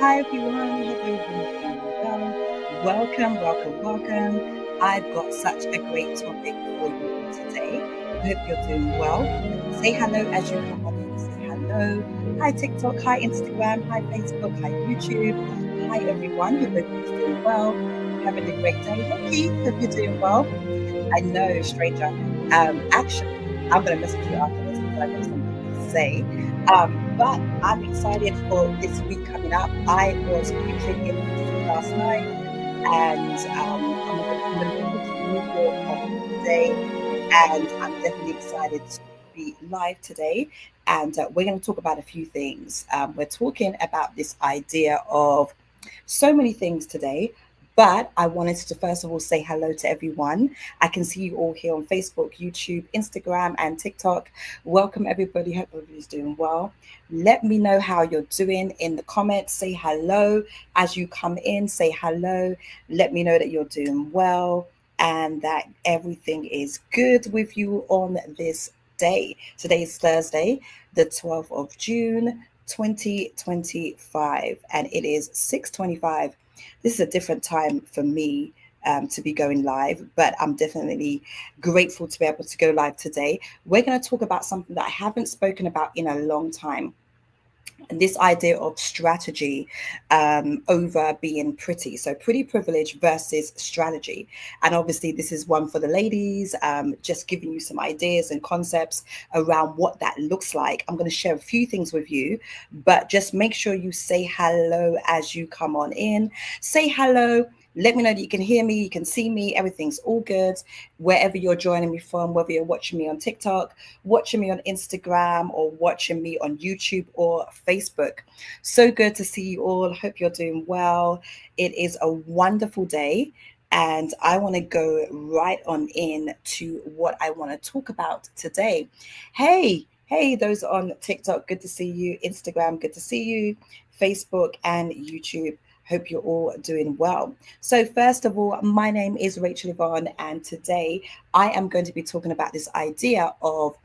Hi everyone, hope everyone's doing well. Welcome. I've got such a great topic for you all today. I hope you're doing well. Say hello as you come on in. Say hello. Hi TikTok, hi Instagram, hi Facebook, hi YouTube. Hi everyone, hope everybody's doing well. Having a great day. Hey Keith, hope you're doing well. I know, stranger. Actually, I'm going to message you after this because I know something to say. But I'm excited for this week coming up. I was featured in DC last night, and I'm gonna be hitting New York on Monday, and I'm definitely excited to be live today. And we're going to talk about a few things. We're talking about this idea of so many things today. But I wanted to first of all say hello to everyone. I can see you all here on Facebook, YouTube, Instagram, and TikTok. Welcome, everybody. Hope everybody's doing well. Let me know how you're doing in the comments. Say hello as you come in. Say hello. Let me know that you're doing well and that everything is good with you on this day. Today is Thursday, the 12th of June, 2025, and it is 6:25. This is a different time for me to be going live, but I'm definitely grateful to be able to go live today. We're going to talk about something that I haven't spoken about in a long time. And this idea of strategy over being pretty. So, pretty privilege versus strategy. And obviously, this is one for the ladies, just giving you some ideas and concepts around what that looks like. I'm going to share a few things with you, but just make sure you say hello as you come on in. Say hello. Let me know that you can hear me, you can see me, everything's all good. Wherever you're joining me from, whether you're watching me on TikTok, watching me on Instagram, or watching me on YouTube or Facebook. So good to see you all. Hope you're doing well. It is a wonderful day, and I want to go right on in to what I want to talk about today. Hey, those on TikTok, good to see you. Instagram, good to see you. Facebook and YouTube. Hope you're all doing well. So, first of all, my name is Rachel-Yvonne, and today I am going to be talking about this idea of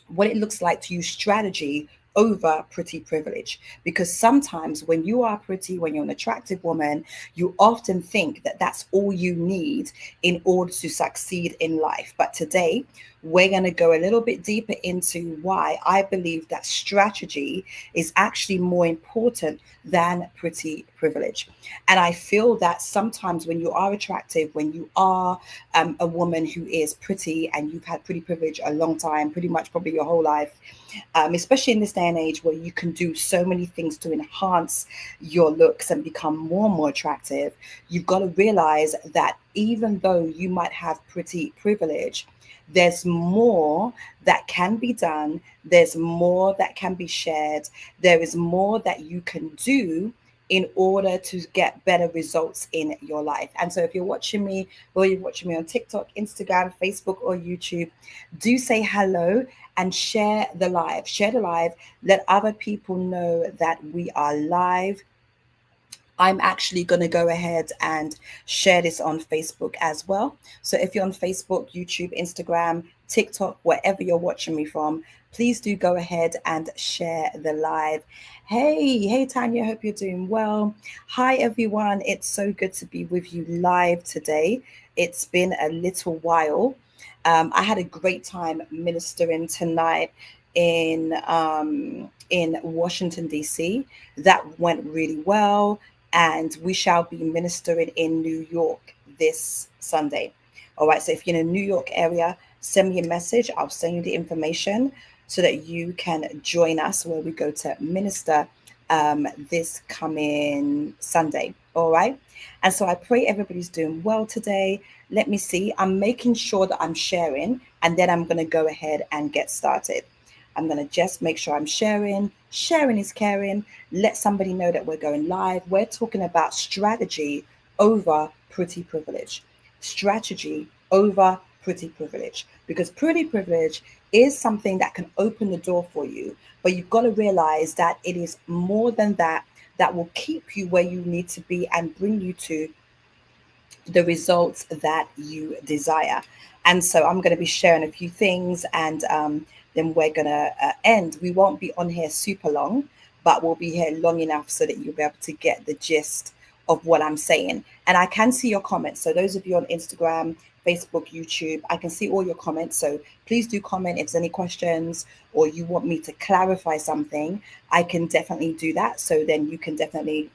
what it looks like to use strategy over pretty privilege. Because sometimes when you are pretty, when you're an attractive woman, you often think that that's all you need in order to succeed in life. But today, we're going to go a little bit deeper into why I believe that strategy is actually more important than pretty privilege. And I feel that sometimes when you are attractive, when you are a woman who is pretty and you've had pretty privilege a long time, pretty much probably your whole life, especially in this day and age where you can do so many things to enhance your looks and become more and more attractive, you've got to realize that even though you might have pretty privilege, there's more that can be done, there's more that can be shared, there is more that you can do in order to get better results in your life. And so if you're watching me, or you're watching me on TikTok, Instagram, Facebook, or YouTube, do say hello and share the live. Share the live. Let other people know that we are live. I'm actually going to go ahead and share this on Facebook as well. So if you're on Facebook, YouTube, Instagram, TikTok, wherever you're watching me from, please do go ahead and share the live. Hey, Tanya, hope you're doing well. Hi, everyone. It's so good to be with you live today. It's been a little while. I had a great time ministering tonight in Washington, D.C. That went really well, and we shall be ministering in New York this Sunday. All right, so if you're in the New York area, send me a message. I'll send you the information so that you can join us where we go to minister this coming Sunday. All right. And so I pray everybody's doing well today. Let me see. I'm making sure that I'm sharing, and then I'm going to go ahead and get started. I'm going to just make sure I'm sharing. Sharing is caring. Let somebody know that we're going live. We're talking about strategy over pretty privilege. Strategy over pretty privilege. Because pretty privilege is something that can open the door for you, but you've got to realize that it is more than that, that will keep you where you need to be and bring you to the results that you desire. And so I'm going to be sharing a few things, and then we're going to end. We won't be on here super long, but we'll be here long enough so that you'll be able to get the gist of what I'm saying. And I can see your comments. So those of you on Instagram, Facebook, YouTube, I can see all your comments. So please do comment if there's any questions or you want me to clarify something. I can definitely do that. So then you can definitely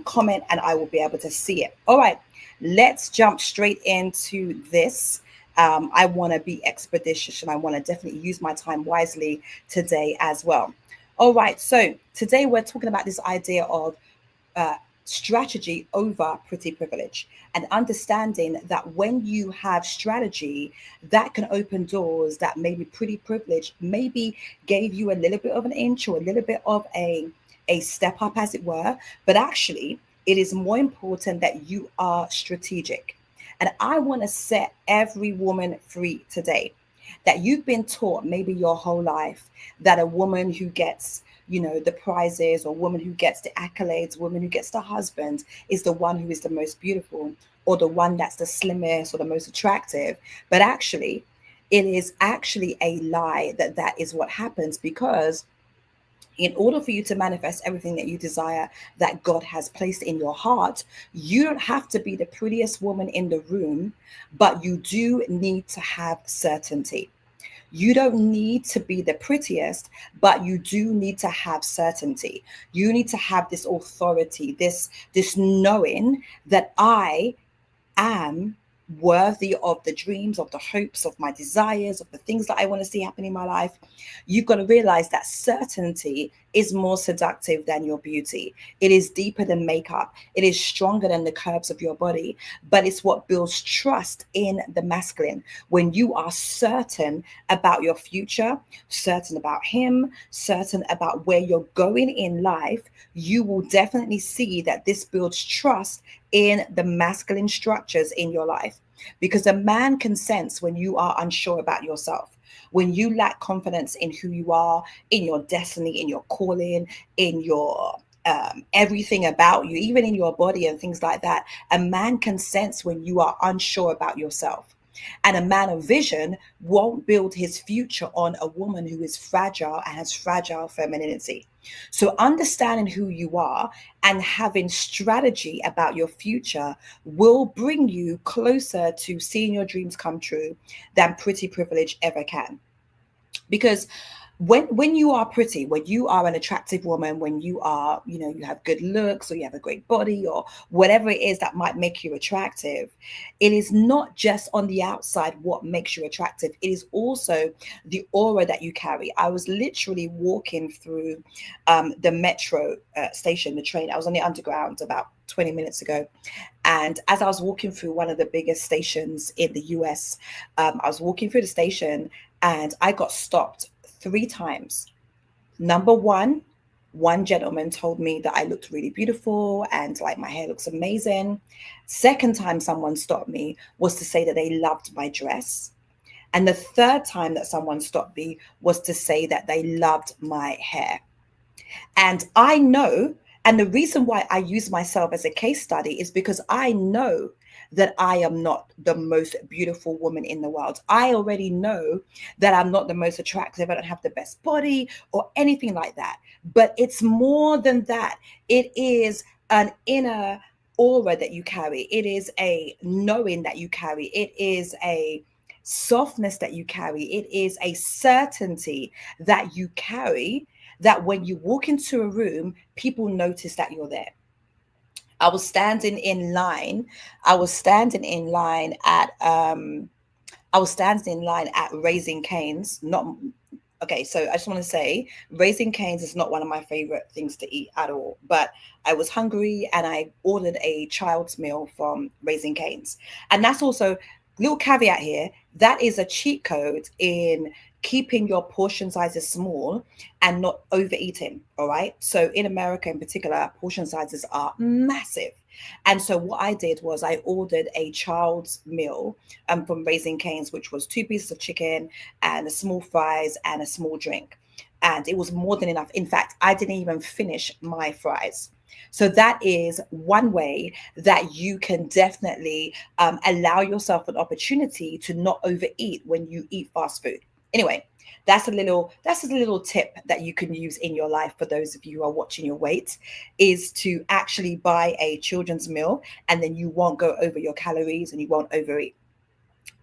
comment and I will be able to see it. All right, let's jump straight into this. I want to be expeditious and I want to definitely use my time wisely today as well. All right, so today we're talking about this idea of uh, strategy over pretty privilege, and understanding that when you have strategy, that can open doors that maybe pretty privilege maybe gave you a little bit of an inch or a little bit of a step up, as it were. But actually, it is more important that you are strategic. And I want to set every woman free today that you've been taught maybe your whole life that a woman who gets, the prizes, or woman who gets the accolades, woman who gets the husband is the one who is the most beautiful, or the one that's the slimmest or the most attractive. But actually, it is actually a lie that that is what happens, because in order for you to manifest everything that you desire that God has placed in your heart, you don't have to be the prettiest woman in the room, but you do need to have certainty. You don't need to be the prettiest, but you do need to have certainty. You need to have this authority, this knowing that I am worthy of the dreams, of the hopes, of my desires, of the things that I want to see happen in my life. You've got to realize that certainty is more seductive than your beauty. It is deeper than makeup. It is stronger than the curves of your body, but it's what builds trust in the masculine. When you are certain about your future, certain about him, certain about where you're going in life, you will definitely see that this builds trust in the masculine structures in your life. Because a man can sense when you are unsure about yourself, when you lack confidence in who you are, in your destiny, in your calling, in your everything about you, even in your body and things like that. A man can sense when you are unsure about yourself. And a man of vision won't build his future on a woman who is fragile and has fragile femininity. So, understanding who you are and having strategy about your future will bring you closer to seeing your dreams come true than pretty privilege ever can. Because when you are pretty, when you are an attractive woman, when you are, you have good looks, or you have a great body, or whatever it is that might make you attractive, it is not just on the outside what makes you attractive. It is also the aura that you carry. I was literally walking through the metro station, the train. I was on the underground about 20 minutes ago. And as I was walking through one of the biggest stations in the US, I was walking through the station and I got stopped 3 times. Number one gentleman told me that I looked really beautiful and like my hair looks amazing. Second time someone stopped me was to say that they loved my dress. And the third time that someone stopped me was to say that they loved my hair. And I know, and the reason why I use myself as a case study is because I know that I am not the most beautiful woman in the world. I already know that I'm not the most attractive. I don't have the best body or anything like that. But it's more than that. It is an inner aura that you carry. It is a knowing that you carry. It is a softness that you carry. It is a certainty that you carry, that when you walk into a room, people notice that you're there. I was standing in line. I was standing in line at Raising Cane's. Not okay. So I just want to say, Raising Cane's is not one of my favorite things to eat at all. But I was hungry and I ordered a child's meal from Raising Cane's, and that's also, little caveat here, that is a cheat code in keeping your portion sizes small and not overeating. All right. So in America in particular, portion sizes are massive. And so what I did was I ordered a child's meal from Raising Cane's, which was 2 pieces of chicken and a small fries and a small drink. And it was more than enough. In fact, I didn't even finish my fries. So that is one way that you can definitely allow yourself an opportunity to not overeat when you eat fast food. Anyway, that's a little tip that you can use in your life for those of you who are watching your weight, is to actually buy a children's meal, and then you won't go over your calories and you won't overeat.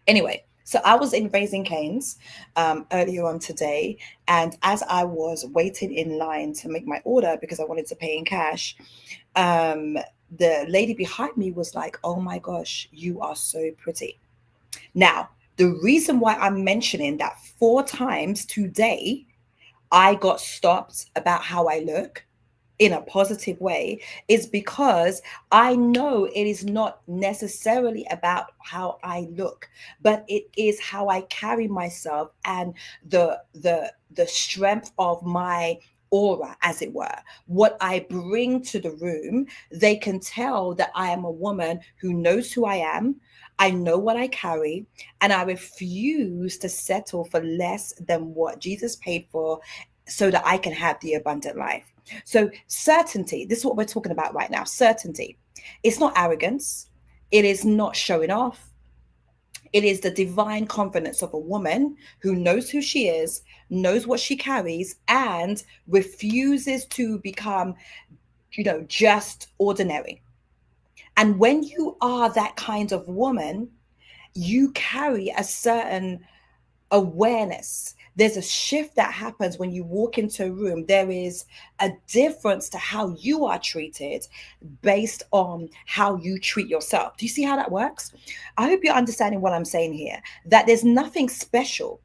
Anyway, so I was in Raising Cane's earlier on today, and as I was waiting in line to make my order because I wanted to pay in cash, um, the lady behind me was like, "Oh my gosh, you are so pretty." Now, the reason why I'm mentioning that 4 times today, I got stopped about how I look in a positive way, is because I know it is not necessarily about how I look, but it is how I carry myself and the strength of my aura, as it were. What I bring to the room, they can tell that I am a woman who knows who I am. I know what I carry, and I refuse to settle for less than what Jesus paid for so that I can have the abundant life. So, certainty, this is what we're talking about right now. Certainty. It's not arrogance, it is not showing off. It is the divine confidence of a woman who knows who she is, knows what she carries, and refuses to become, just ordinary. And when you are that kind of woman, you carry a certain awareness. There's a shift that happens when you walk into a room. There is a difference to how you are treated based on how you treat yourself. Do you see how that works? I hope you're understanding what I'm saying here, that there's nothing special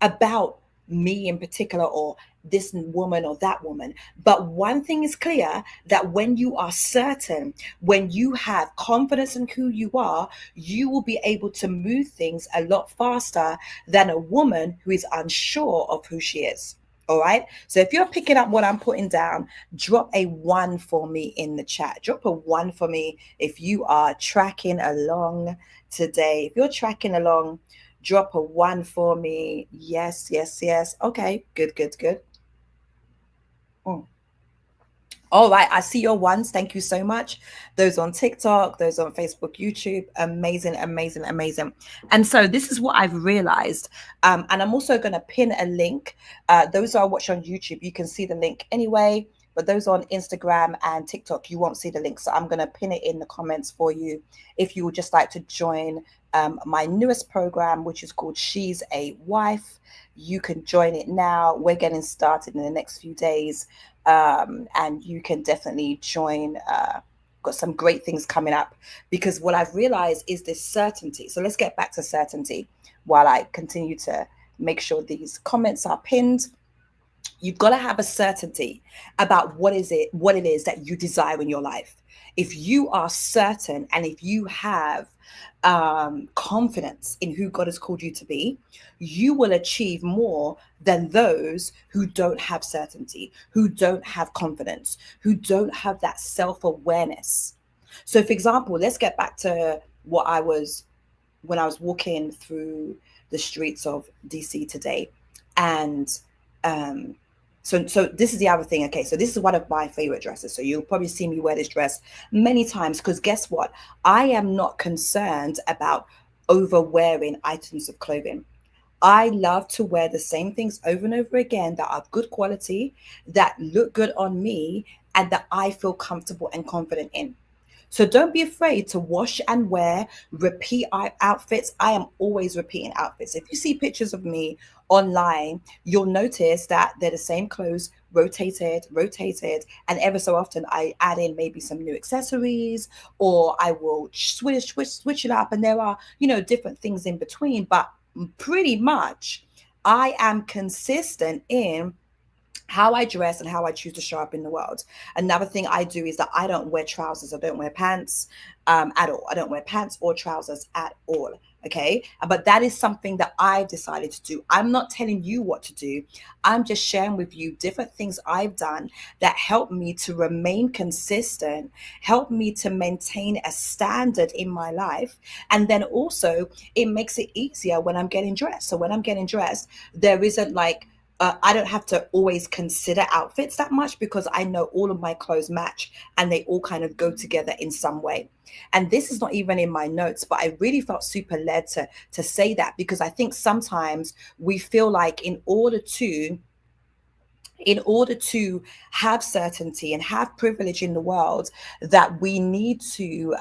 about me in particular, or this woman or that woman. But one thing is clear, that when you are certain, when you have confidence in who you are, you will be able to move things a lot faster than a woman who is unsure of who she is. All right. So if you're picking up what I'm putting down, drop a 1 for me in the chat. Drop a 1 for me if you are tracking along today. If you're tracking along, drop a 1 for me. Yes, yes, yes. Okay. Good, good, good. Mm. All right, I see your ones. Thank you so much. Those on TikTok, those on Facebook, YouTube. Amazing, amazing, amazing. And so this is what I've realized. And I'm also going to pin a link. Those who are watching on YouTube, you can see the link anyway. But those on Instagram and TikTok, you won't see the link. So I'm going to pin it in the comments for you if you would just like to join my newest program, which is called She's a Wife. You can join it now. We're getting started in the next few days. And you can definitely join. Got some great things coming up, because what I've realized is this certainty. So let's get back to certainty while I continue to make sure these comments are pinned. You've got to have a certainty about what it is that you desire in your life. If you are certain, and if you have confidence in who God has called you to be, you will achieve more than those who don't have certainty, who don't have confidence, who don't have that self-awareness. So, for example, let's get back to what I was when I was walking through the streets of DC today. And so this is the other thing. Okay, so this is one of my favorite dresses. So you'll probably see me wear this dress many times, because guess what? I am not concerned about over wearing items of clothing. I love to wear the same things over and over again that are good quality, that look good on me, and that I feel comfortable and confident in. So don't be afraid to wash and wear, repeat outfits. I am always repeating outfits. If you see pictures of me online, you'll notice that they're the same clothes, rotated, and ever so often I add in maybe some new accessories, or I will switch it up, and there are, different things in between, but pretty much I am consistent in how I dress and how I choose to show up in the world. Another thing I do is that I don't wear trousers. I don't wear pants at all. I don't wear pants or trousers at all. Okay. But that is something that I've decided to do. I'm not telling you what to do. I'm just sharing with you different things I've done that help me to remain consistent, help me to maintain a standard in my life. And then also it makes it easier when I'm getting dressed. So when I'm getting dressed, there isn't like, I don't have to always consider outfits that much because I know all of my clothes match and they all kind of go together in some way. And this is not even in my notes, but I really felt super led to say that because I think sometimes we feel like in order to have certainty and have privilege in the world, that we need to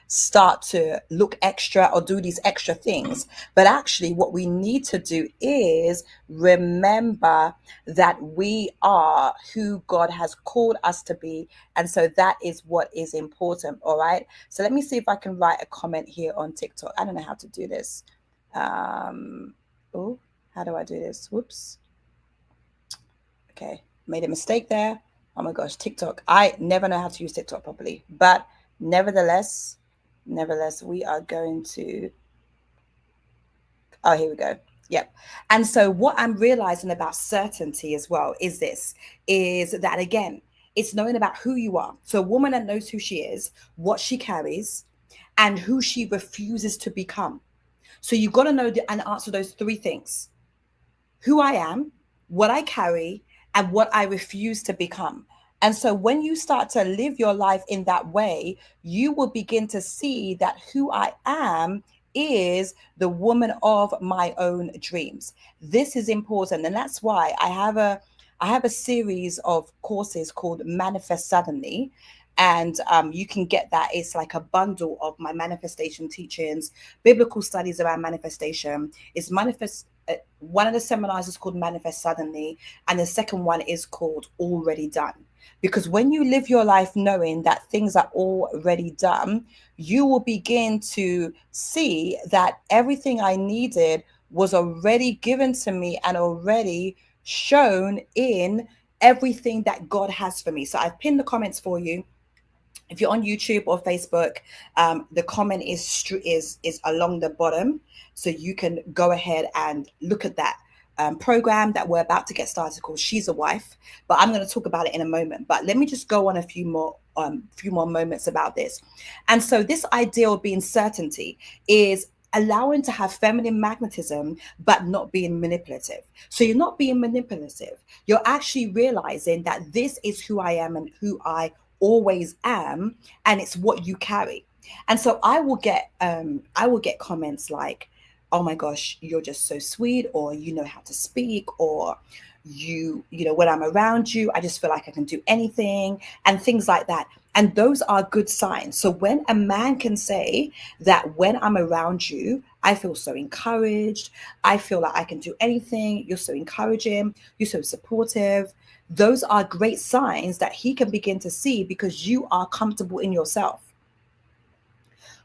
start to look extra or do these extra things. But actually, what we need to do is remember that we are who God has called us to be. And so that is what is important. All right. So let me see if I can write a comment here on TikTok. I don't know how to do this. Oh, how do I do this? Whoops. Okay, made a mistake there. Oh my gosh, TikTok. I never know how to use TikTok properly. But nevertheless, we are going to. Oh, here we go. Yep. And so what I'm realizing about certainty as well is that again, it's knowing about who you are. So a woman that knows who she is, what she carries, and who she refuses to become. So you've got to know and answer those three things: who I am, what I carry, and what I refuse to become. And so when you start to live your life in that way, you will begin to see that who I am is the woman of my own dreams. This is important. And that's why I have a series of courses called Manifest Suddenly. And you can get that. It's like a bundle of my manifestation teachings, biblical studies around manifestation. It's manifest. One of the seminars is called Manifest Suddenly, and the second one is called Already Done. Because when you live your life knowing that things are already done, you will begin to see that everything I needed was already given to me and already shown in everything that God has for me. So I've pinned the comments for you. If you're on YouTube or Facebook, the comment is along the bottom, so you can go ahead and look at that program that we're about to get started called She's a Wife. But I'm going to talk about it in a moment. But let me just go on a few more moments about this. And so this idea of being certainty is allowing to have feminine magnetism but not being manipulative. So you're not being manipulative, you're actually realizing that this is who I am and who I always am, and it's what you carry. And so I will get comments like, oh my gosh, you're just so sweet, or you know how to speak, or you know when I'm around you I just feel like I can do anything, and things like that. And those are good signs. So when a man can say that when I'm around you I feel so encouraged, I feel like I can do anything, you're so encouraging, you're so supportive, those are great signs that he can begin to see because you are comfortable in yourself.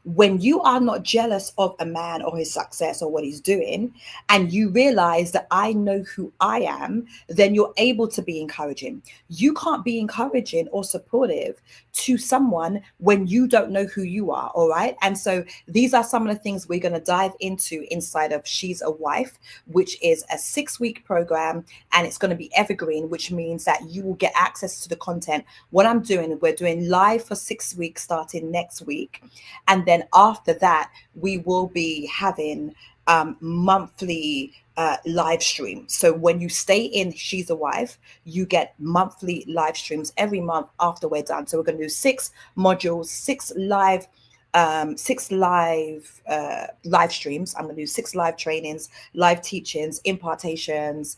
When you are not jealous of a man or his success or what he's doing, and you realize that I know who I am, then you're able to be encouraging. You can't be encouraging or supportive to someone when you don't know who you are. All right. And so these are some of the things we're going to dive into inside of She's a Wife, which is a 6-week program, and it's going to be evergreen, which means that you will get access to the content. What I'm doing, we're doing live for 6 weeks starting next week. And then after that, we will be having monthly live streams. So when you stay in She's a Wife, you get monthly live streams every month after we're done. So we're going to do 6 modules, 6 live streams. I'm going to do 6 live trainings, live teachings, impartations,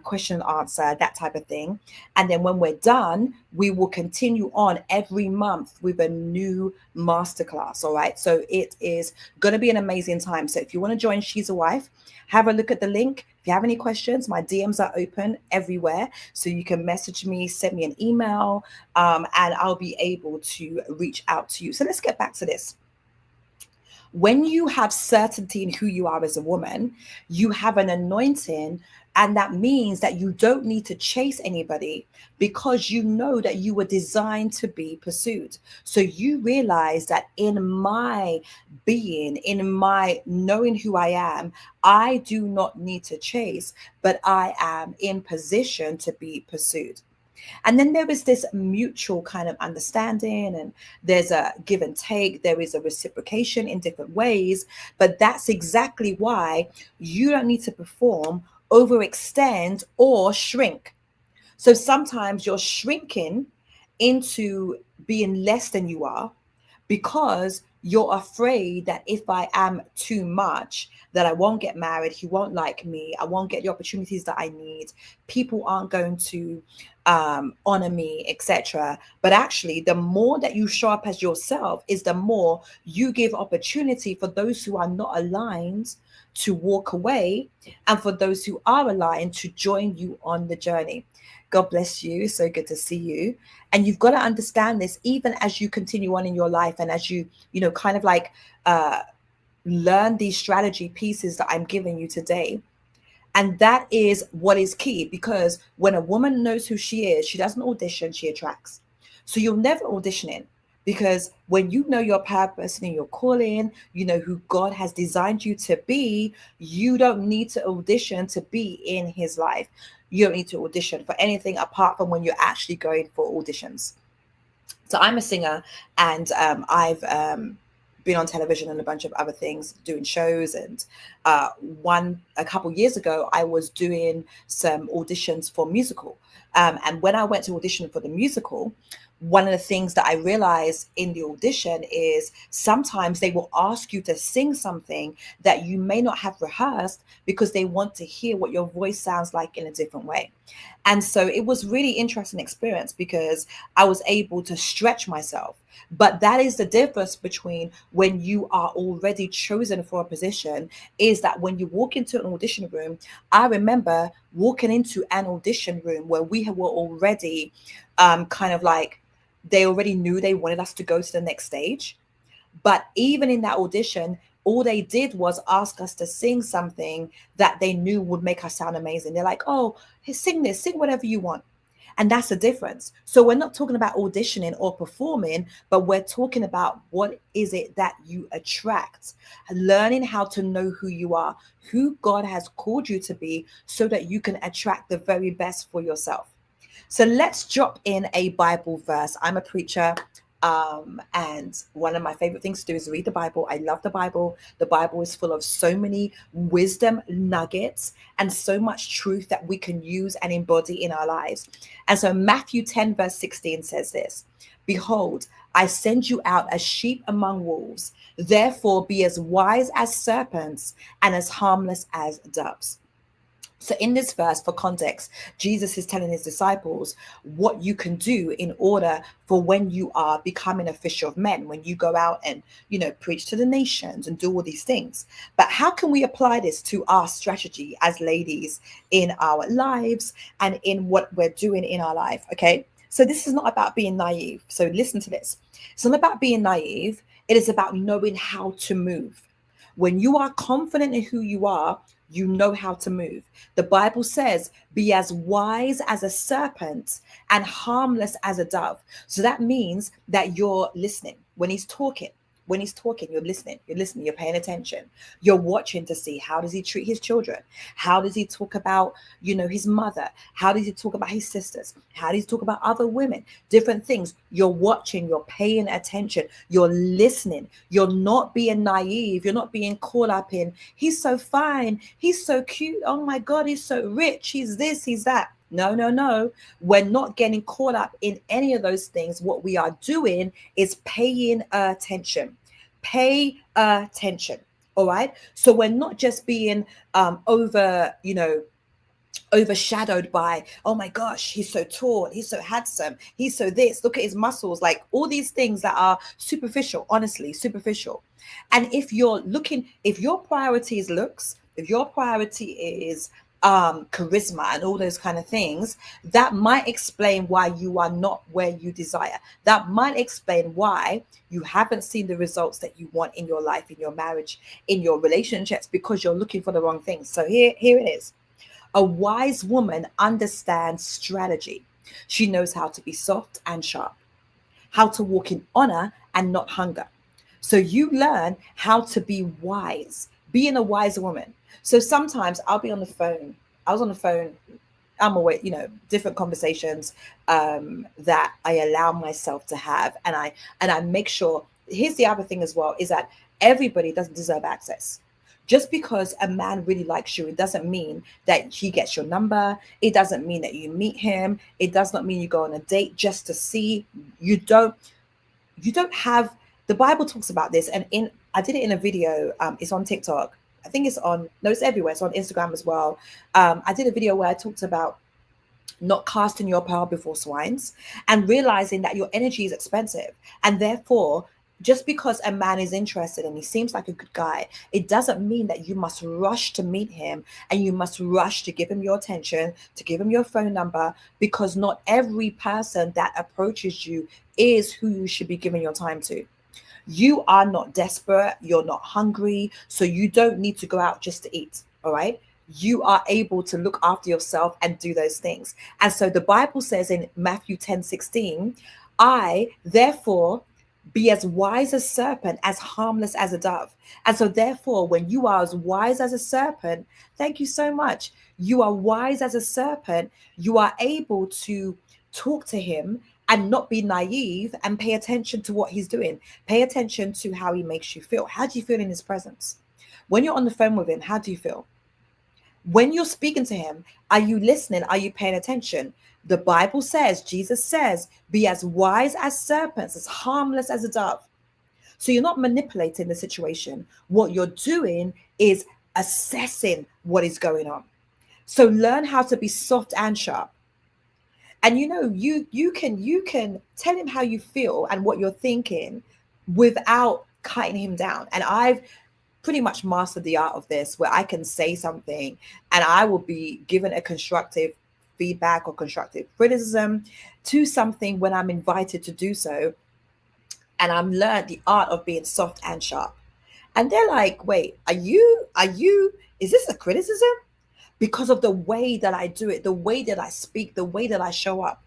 question and answer, that type of thing. And then when we're done, we will continue on every month with a new masterclass. All right. So it is going to be an amazing time. So if you want to join She's a Wife, have a look at the link. If you have any questions, my DMs are open everywhere. So you can message me, send me an email, and I'll be able to reach out to you. So let's get back to this. When you have certainty in who you are as a woman, you have an anointing. And that means that you don't need to chase anybody because you know that you were designed to be pursued. So you realize that in my being, in my knowing who I am, I do not need to chase, but I am in position to be pursued. And then there is this mutual kind of understanding, and there's a give and take, there is a reciprocation in different ways. But that's exactly why you don't need to perform overextend or shrink. So sometimes you're shrinking into being less than you are because you're afraid that if I am too much, that I won't get married, he won't like me, I won't get the opportunities that I need, people aren't going to honor me, etc. But actually, the more that you show up as yourself is the more you give opportunity for those who are not aligned to walk away, and for those who are aligned to join you on the journey. God bless you. So good to see you. And you've got to understand this even as you continue on in your life, and as you kind of like uh, learn these strategy pieces that I'm giving you today. And that is what is key, because when a woman knows who she is, she doesn't audition, she attracts. So you'll never audition in, because when you know your purpose and your calling, you know who God has designed you to be, you don't need to audition to be in his life. You don't need to audition for anything apart from when you're actually going for auditions. So I'm a singer, and I've been on television and a bunch of other things, doing shows. And a couple years ago, I was doing some auditions for musical. And when I went to audition for the musical, one of the things that I realized in the audition is sometimes they will ask you to sing something that you may not have rehearsed, because they want to hear what your voice sounds like in a different way. And so it was really interesting experience, because I was able to stretch myself. But that is the difference between when you are already chosen for a position, is that when you walk into an audition room, I remember walking into an audition room where we were already kind of like, they already knew they wanted us to go to the next stage. But even in that audition, all they did was ask us to sing something that they knew would make us sound amazing. They're like, oh, hey, sing this, sing whatever you want. And that's the difference. So we're not talking about auditioning or performing, but we're talking about what is it that you attract, learning how to know who you are, who God has called you to be, so that you can attract the very best for yourself. So let's drop in a Bible verse. I'm a preacher. And one of my favorite things to do is read the Bible. I love the Bible. The Bible is full of so many wisdom nuggets and so much truth that we can use and embody in our lives. And so Matthew 10 verse 16 says this: behold, I send you out as sheep among wolves. Therefore be as wise as serpents and as harmless as doves. So in this verse, for context, Jesus is telling his disciples what you can do in order for when you are becoming a fisher of men, when you go out and, preach to the nations and do all these things. But how can we apply this to our strategy as ladies in our lives and in what we're doing in our life? Okay. So this is not about being naive. So listen to this. It's not about being naive. It is about knowing how to move. When you are confident in who you are, you know how to move. The Bible says, be as wise as a serpent and harmless as a dove. So that means that you're listening when he's talking. When he's talking, you're listening, you're paying attention. You're watching to see, how does he treat his children? How does he talk about, his mother? How does he talk about his sisters? How does he talk about other women? Different things. You're watching, you're paying attention, you're listening. You're not being naive. You're not being caught up in, he's so fine, he's so cute, oh my God, he's so rich, he's this, he's that. No, no, no. We're not getting caught up in any of those things. What we are doing is paying attention. Pay attention. All right. So we're not just being overshadowed by, oh my gosh, he's so tall, he's so handsome, he's so this, look at his muscles, like all these things that are superficial, honestly, superficial. And if your priority is looks, if your priority is charisma and all those kind of things, that might explain why you are not where you desire. That might explain why you haven't seen the results that you want in your life, in your marriage, in your relationships, because you're looking for the wrong things. So here it is. A wise woman understands strategy. She knows how to be soft and sharp, how to walk in honor and not hunger. So you learn how to be wise, being a wise woman. So sometimes I'll be on the phone. I was on the phone. I'm away, different conversations that I allow myself to have. And I make sure, here's the other thing as well, is that everybody doesn't deserve access. Just because a man really likes you, it doesn't mean that he gets your number. It doesn't mean that you meet him. It does not mean you go on a date just to see. You don't you don't have the Bible talks about this, and in I did it in a video. It's on TikTok. I think it's on no, it's everywhere. It's on Instagram as well. I did a video where I talked about not casting your pearl before swines and realizing that your energy is expensive, and therefore just because a man is interested and he seems like a good guy, it doesn't mean that you must rush to meet him and you must rush to give him your attention, to give him your phone number, because not every person that approaches you is who you should be giving your time to. You are not desperate, you're not hungry, so you don't need to go out just to eat. All right. You are able to look after yourself and do those things. And so the Bible says in Matthew 10:16, I therefore be as wise as serpent, as harmless as a dove. And so therefore, when you are as wise as a serpent, thank you so much. You are wise as a serpent. You are able to talk to him and not be naive and pay attention to what he's doing. Pay attention to how he makes you feel. How do you feel in his presence? When you're on the phone with him, how do you feel? When you're speaking to him, are you listening? Are you paying attention? The Bible says, Jesus says, be as wise as serpents, as harmless as a dove. So you're not manipulating the situation. What you're doing is assessing what is going on. So learn how to be soft and sharp. And you can tell him how you feel and what you're thinking without cutting him down. And I've pretty much mastered the art of this, where I can say something and I will be given a constructive feedback or constructive criticism to something when I'm invited to do so. And I'm learned the art of being soft and sharp. And they're like, wait, is this a criticism? Because of the way that I do it, the way that I speak, the way that I show up.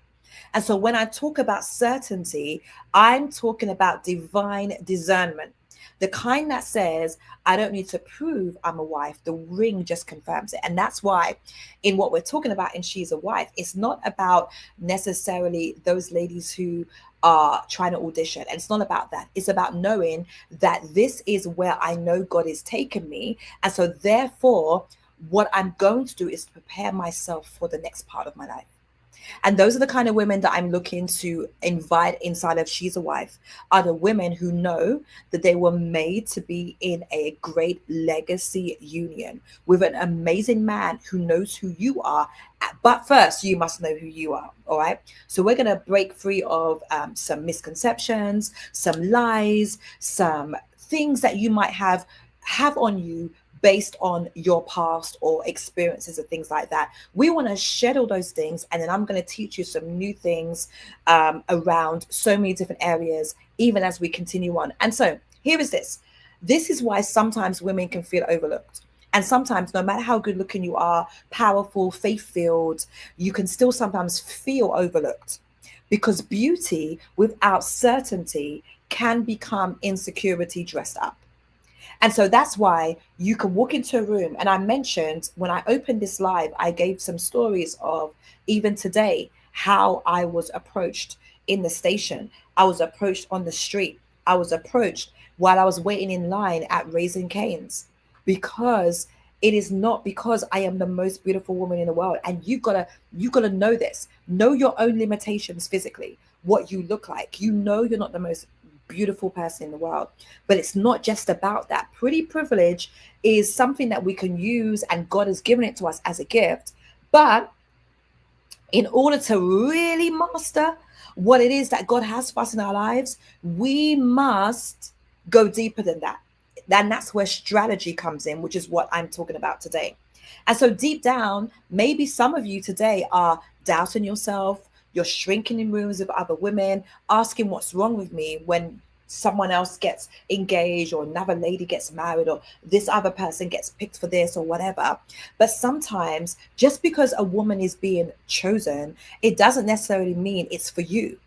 And so when I talk about certainty, I'm talking about divine discernment. The kind that says, I don't need to prove I'm a wife. The ring just confirms it. And that's why in what we're talking about in She's a Wife, it's not about necessarily those ladies who are trying to audition. And it's not about that. It's about knowing that this is where I know God is taking me. And so therefore, what I'm going to do is to prepare myself for the next part of my life. And those are the kind of women that I'm looking to invite inside of She's a Wife, are the women who know that they were made to be in a great legacy union with an amazing man who knows who you are. But first, you must know who you are. All right. So we're going to break free of some misconceptions, some lies, some things that you might have on you based on your past or experiences and things like that. We want to shed all those things, and then I'm going to teach you some new things around so many different areas, even as we continue on. And so here is this. This is why sometimes women can feel overlooked. And sometimes, no matter how good looking you are, powerful, faith-filled, you can still sometimes feel overlooked, because beauty without certainty can become insecurity dressed up. And so that's why you can walk into a room. And I mentioned when I opened this live, I gave some stories of even today, how I was approached in the station. I was approached on the street. I was approached while I was waiting in line at Raising Cane's, because it is not because I am the most beautiful woman in the world. And you gotta know this. Know your own limitations physically, what you look like. You know you're not the most beautiful person in the world, but it's not just about that. Pretty privilege is something that we can use, and God has given it to us as a gift. But in order to really master what it is that God has for us in our lives, we must go deeper than that. And that's where strategy comes in, which is what I'm talking about today. And so deep down, maybe some of you today are doubting yourself. You're shrinking in rooms with other women, asking what's wrong with me when someone else gets engaged, or another lady gets married, or this other person gets picked for this or whatever. But sometimes just because a woman is being chosen, it doesn't necessarily mean it's for you.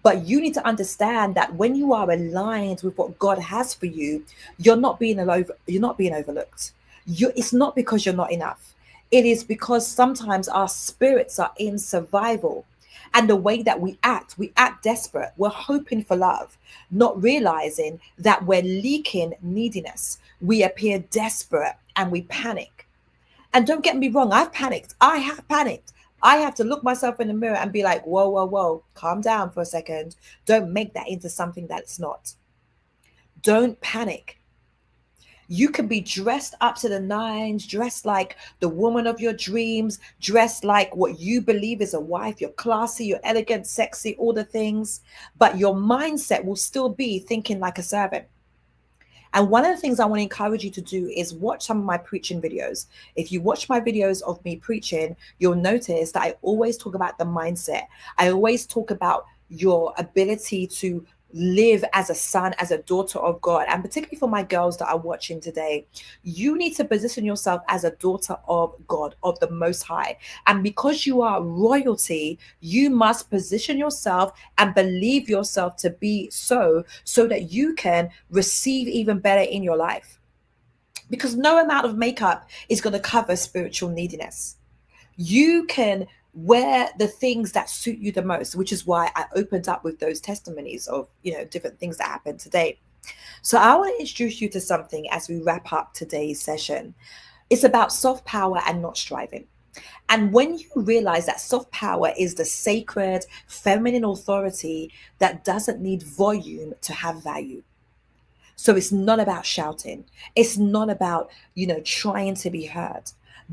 But you need to understand that when you are aligned with what God has for you, you're not being overlooked. It's not because you're not enough. It is because sometimes our spirits are in survival. And the way that we act desperate. We're hoping for love, not realizing that we're leaking neediness. We appear desperate and we panic. And don't get me wrong, I've panicked. I have panicked. I have to look myself in the mirror and be like, whoa, whoa, whoa, calm down for a second. Don't make that into something that it's not. Don't panic. You can be dressed up to the nines, dressed like the woman of your dreams, dressed like what you believe is a wife. You're classy, you're elegant, sexy, all the things, but your mindset will still be thinking like a servant. And one of the things I want to encourage you to do is watch some of my preaching videos. If you watch my videos of me preaching, you'll notice that I always talk about the mindset. I always talk about your ability to live as a son, as a daughter of God. And particularly for my girls that are watching today, you need to position yourself as a daughter of God, of the Most High. And because you are royalty, you must position yourself and believe yourself to be so that you can receive even better in your life. Because no amount of makeup is going to cover spiritual neediness. You can wear the things that suit you the most, which is why I opened up with those testimonies of, different things that happened today. So I want to introduce you to something as we wrap up today's session. It's about soft power and not striving. And when you realize that soft power is the sacred feminine authority that doesn't need volume to have value. So it's not about shouting. It's not about, trying to be heard.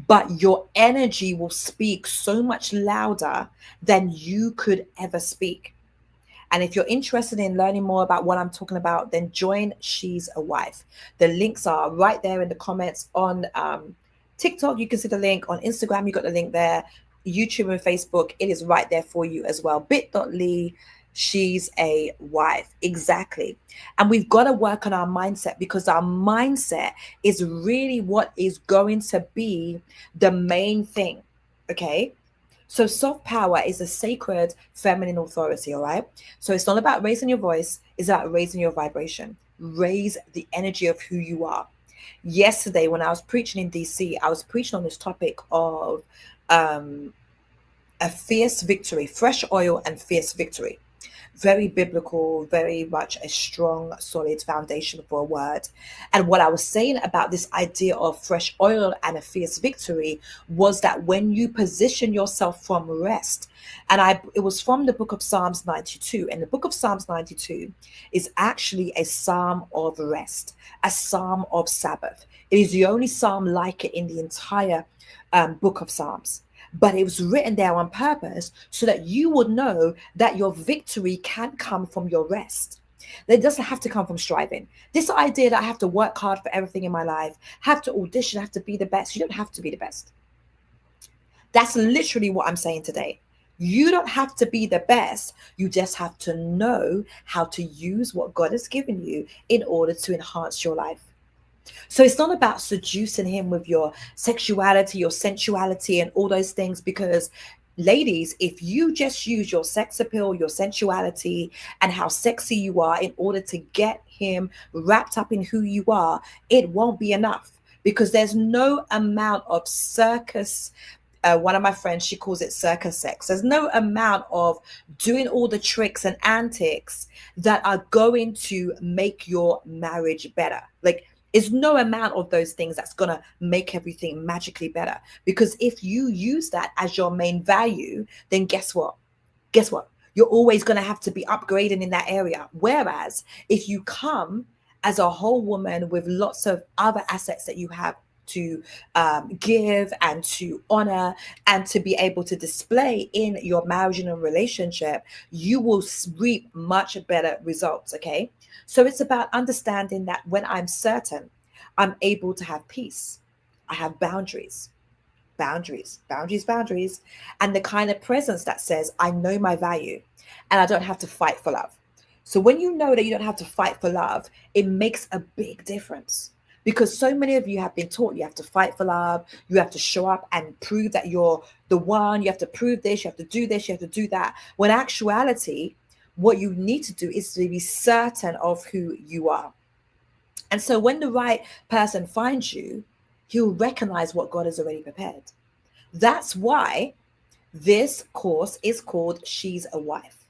But your energy will speak so much louder than you could ever speak. And if you're interested in learning more about what I'm talking about, then join She's a Wife. The links are right there in the comments on TikTok. You can see the link on Instagram. You got the link there. YouTube and Facebook. It is right there for you as well. bit.ly. She's a wife. Exactly. And we've got to work on our mindset, because our mindset is really what is going to be the main thing. Okay. So soft power is a sacred feminine authority. All right. So it's not about raising your voice. It's about raising your vibration. Raise the energy of who you are. Yesterday, when I was preaching in DC, I was preaching on this topic of a fierce victory, fresh oil and fierce victory. Very biblical, very much a strong, solid foundation for a word. And what I was saying about this idea of fresh oil and a fierce victory was that when you position yourself from rest, and it was from the book of Psalms 92. And the book of Psalms 92 is actually a psalm of rest, a psalm of Sabbath. It is the only psalm like it in the entire book of Psalms. But it was written there on purpose so that you would know that your victory can come from your rest. It doesn't have to come from striving. This idea that I have to work hard for everything in my life, have to audition, have to be the best. You don't have to be the best. That's literally what I'm saying today. You don't have to be the best. You just have to know how to use what God has given you in order to enhance your life. So it's not about seducing him with your sexuality, your sensuality, and all those things, because ladies, if you just use your sex appeal, your sensuality, and how sexy you are in order to get him wrapped up in who you are, it won't be enough, because there's no amount of circus. One of my friends, she calls it circus sex. There's no amount of doing all the tricks and antics that are going to make your marriage better. Like, it's no amount of those things that's going to make everything magically better. Because if you use that as your main value, then guess what? Guess what? You're always going to have to be upgrading in that area. Whereas if you come as a whole woman with lots of other assets that you have to give and to honor and to be able to display in your marriage and relationship, you will reap much better results. Okay. So it's about understanding that when I'm certain, I'm able to have peace. I have boundaries, boundaries, and the kind of presence that says, I know my value and I don't have to fight for love. So when you know that you don't have to fight for love, it makes a big difference. Because so many of you have been taught you have to fight for love, you have to show up and prove that you're the one, you have to prove this, you have to do this, you have to do that. When actuality, what you need to do is to be certain of who you are. And so when the right person finds you, he'll recognize what God has already prepared. That's why This course is called She's a Wife.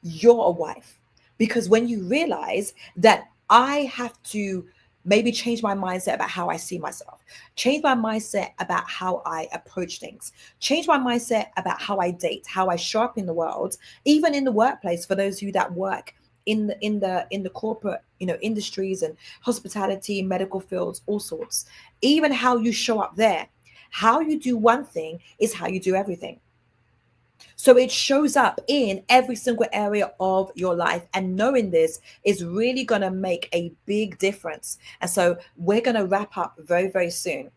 You're a wife. Because when you realize that I have to maybe change my mindset about how I see myself, change my mindset about how I approach things, change my mindset about how I date, how I show up in the world, even in the workplace, for those of you that work in the corporate, industries and hospitality, medical fields, all sorts, even how you show up there. How you do one thing is how you do everything. So it shows up in every single area of your life. And knowing this is really going to make a big difference. And so we're going to wrap up very, very soon.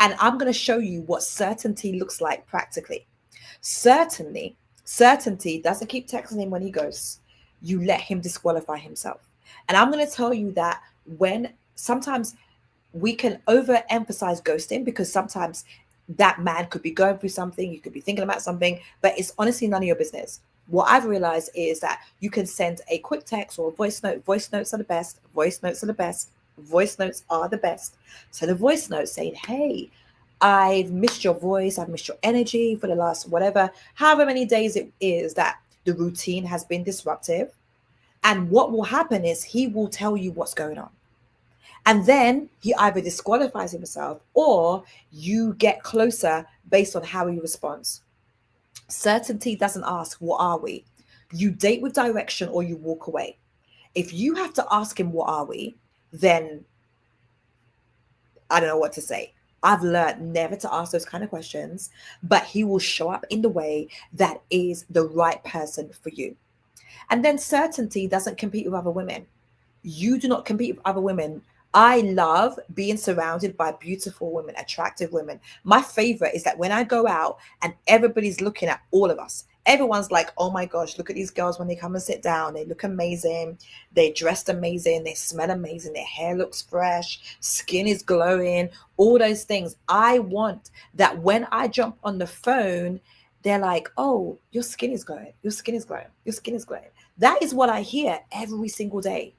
And I'm going to show you what certainty looks like practically. Certainly, certainty doesn't keep texting him when he goes. You let him disqualify himself. And I'm going to tell you that when sometimes we can overemphasize ghosting, because sometimes that man could be going through something, you could be thinking about something, but it's honestly none of your business. What I've realized is that you can send a quick text or a voice note. Voice notes are the best. Voice notes are the best. Voice notes are the best. So the voice note saying, hey, I've missed your voice. I've missed your energy for the last whatever, however many days it is that the routine has been disruptive. And what will happen is he will tell you what's going on. And then he either disqualifies himself or you get closer based on how he responds. Certainty doesn't ask, what are we? You date with direction or you walk away. If you have to ask him, what are we? Then I don't know what to say. I've learned never to ask those kind of questions, but he will show up in the way that is the right person for you. And then certainty doesn't compete with other women. You do not compete with other women. I love being surrounded by beautiful women, attractive women. My favorite is that when I go out and everybody's looking at all of us, everyone's like, oh my gosh, look at these girls when they come and sit down. They look amazing. They dressed amazing. They smell amazing. Their hair looks fresh. Skin is glowing. All those things. I want that when I jump on the phone, they're like, oh, your skin is glowing. Your skin is glowing. Your skin is glowing. That is what I hear every single day.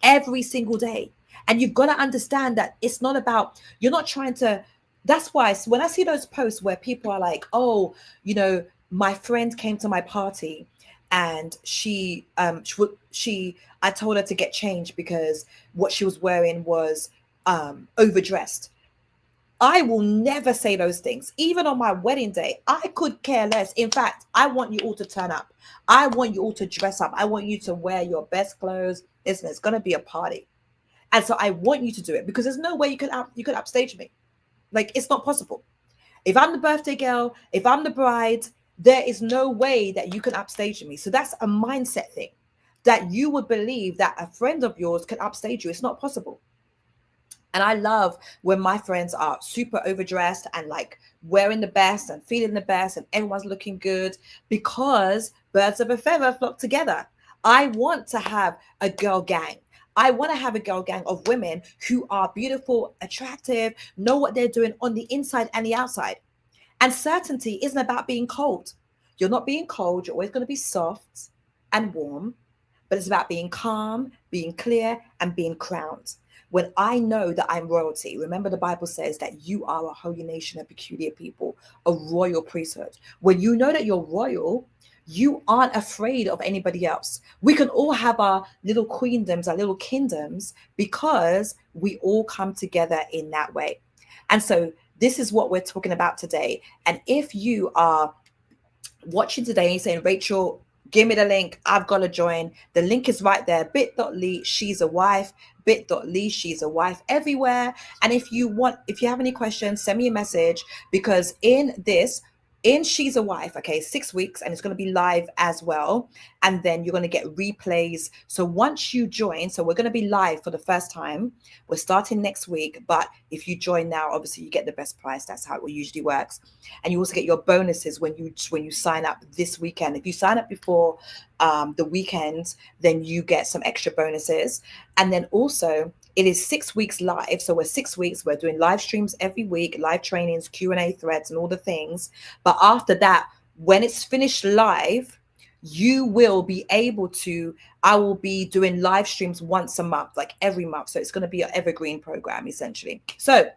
Every single day. And you've got to understand that it's not about, you're not trying to, that's why when I see those posts where people are like, oh, my friend came to my party and I told her to get changed because what she was wearing was overdressed. I will never say those things. Even on my wedding day, I could care less. In fact, I want you all to turn up. I want you all to dress up. I want you to wear your best clothes. Listen, it's going to be a party. And so I want you to do it because there's no way you could upstage me. Like, it's not possible. If I'm the birthday girl, if I'm the bride, there is no way that you can upstage me. So that's a mindset thing, that you would believe that a friend of yours can upstage you. It's not possible. And I love when my friends are super overdressed and like wearing the best and feeling the best and everyone's looking good, because birds of a feather flock together. I want to have a girl gang. I want to have a girl gang of women who are beautiful, attractive, know what they're doing on the inside and the outside. And certainty isn't about being cold. You're not being cold. You're always going to be soft and warm, but it's about being calm, being clear, and being crowned. When I know that I'm royalty, remember the Bible says that you are a holy nation, a peculiar people, a royal priesthood. When you know that you're royal, you aren't afraid of anybody else. We can all have our little queendoms, our little kingdoms, because we all come together in that way. And so this is what we're talking about today. And if you are watching today and you're saying, Rachel, give me the link, I've got to join, the link is right there, bit.ly she's a wife, bit.ly she's a wife, everywhere. And if you have any questions, send me a message, because in She's a Wife, okay, 6 weeks, and it's going to be live as well. And then you're going to get replays. So once you join, so we're going to be live for the first time. We're starting next week, but if you join now, obviously you get the best price. That's how it usually works. And you also get your bonuses when you sign up this weekend. If you sign up before the weekend, then you get some extra bonuses. And then also, it is 6 weeks live. So we're 6 weeks. We're doing live streams every week, live trainings, Q&A threads, and all the things. But after that, when it's finished live, you will be able to, I will be doing live streams once a month, like every month. So it's going to be an evergreen program, essentially. So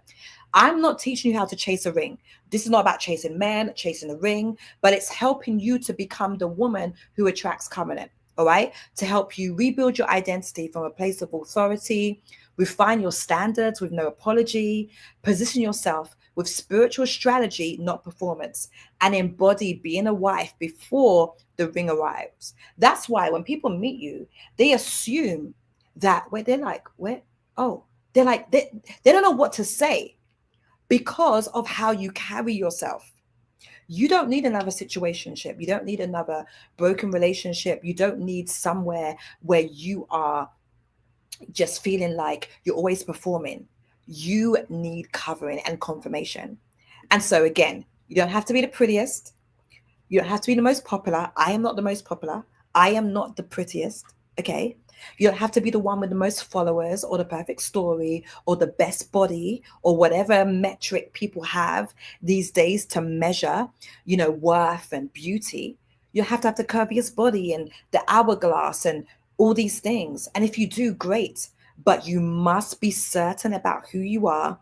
I'm not teaching you how to chase a ring. This is not about chasing men, chasing a ring, but it's helping you to become the woman who attracts covenant. All right. To help you rebuild your identity from a place of authority, refine your standards with no apology, position yourself with spiritual strategy, not performance, and embody being a wife before the ring arrives. That's why when people meet you, they assume that where they're like, where, oh, they're like, they don't know what to say because of how you carry yourself. You don't need another situationship. You don't need another broken relationship. You don't need somewhere where you are just feeling like you're always performing. You need covering and confirmation. And so, again, you don't have to be the prettiest. You don't have to be the most popular. I am not the most popular. I am not the prettiest. Okay. You don't have to be the one with the most followers or the perfect story or the best body or whatever metric people have these days to measure, worth and beauty. You have the curviest body and the hourglass and all these things. And if you do, great. But you must be certain about who you are,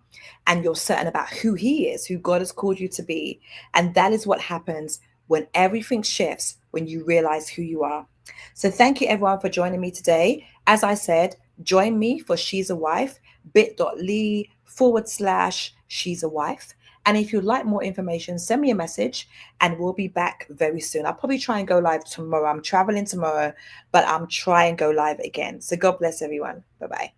and you're certain about who He is, who God has called you to be. And that is what happens when everything shifts, when you realize who you are. So thank you everyone for joining me today. As I said, join me for She's a Wife, bit.ly/She's a Wife. And if you'd like more information, send me a message and we'll be back very soon. I'll probably try and go live tomorrow. I'm traveling tomorrow, but I'm trying to go live again. So God bless everyone. Bye-bye.